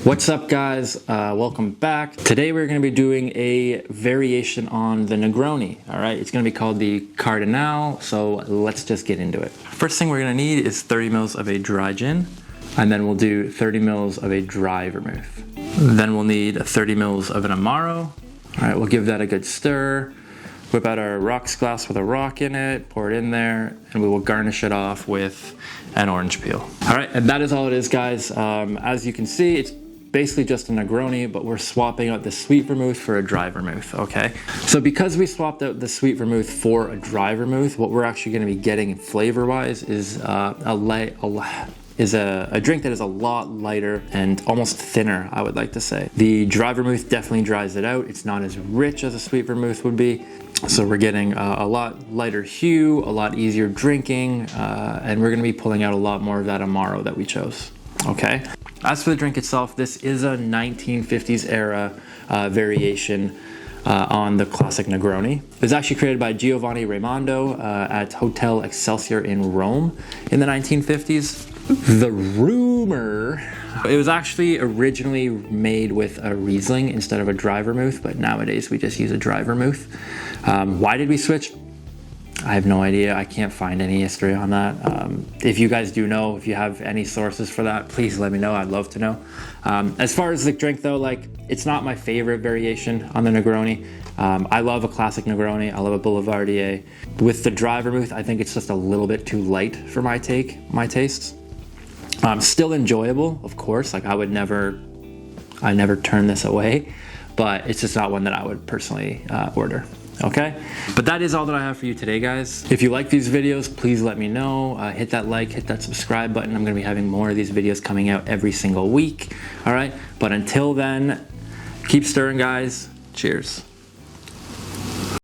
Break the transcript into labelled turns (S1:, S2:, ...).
S1: What's up, guys? Welcome back. Today we're going to be doing a variation on the Negroni. All right, it's going to be called the Cardinale, so let's just get into it. First thing we're going to need is 30 mils of a dry gin, and then we'll do 30 mils of a dry vermouth. Then we'll need 30 mils of an Amaro. All right, we'll give that a good stir. Whip out our rocks glass with a rock in it, pour it in there, and we will garnish it off with an orange peel. All right, and that is all it is, guys. As you can see, it's basically just a Negroni, but we're swapping out the sweet vermouth for a dry vermouth, okay? So because we swapped out the sweet vermouth for a dry vermouth, what we're actually gonna be getting flavor-wise is a drink that is a lot lighter and almost thinner, I would like to say. The dry vermouth definitely dries it out. It's not as rich as a sweet vermouth would be. So we're getting a lot lighter hue, a lot easier drinking, and we're gonna be pulling out a lot more of that Amaro that we chose, okay? As for the drink itself, this is a 1950s era variation on the classic Negroni. It was actually created by Giovanni Raimondo at Hotel Excelsior in Rome in the 1950s. The rumor, it was actually originally made with a Riesling instead of a dry vermouth, but nowadays we just use a dry vermouth. Why did we switch? I have no idea. I can't find any history on that. If you guys do know, if you have any sources for that, please let me know. I'd love to know. As far as the drink though, like, it's not my favorite variation on the Negroni. I love a classic Negroni. I love a Boulevardier. With the dry vermouth, I think it's just a little bit too light for my tastes. Still enjoyable, of course. Like, I never turn this away, but it's just not one that I would personally order. Okay, but that is all that I have for you today, guys. If you like these videos, please let me know. Hit that like, hit that subscribe button. I'm gonna be having more of these videos coming out every single week. All right, but until then, keep stirring, guys. Cheers.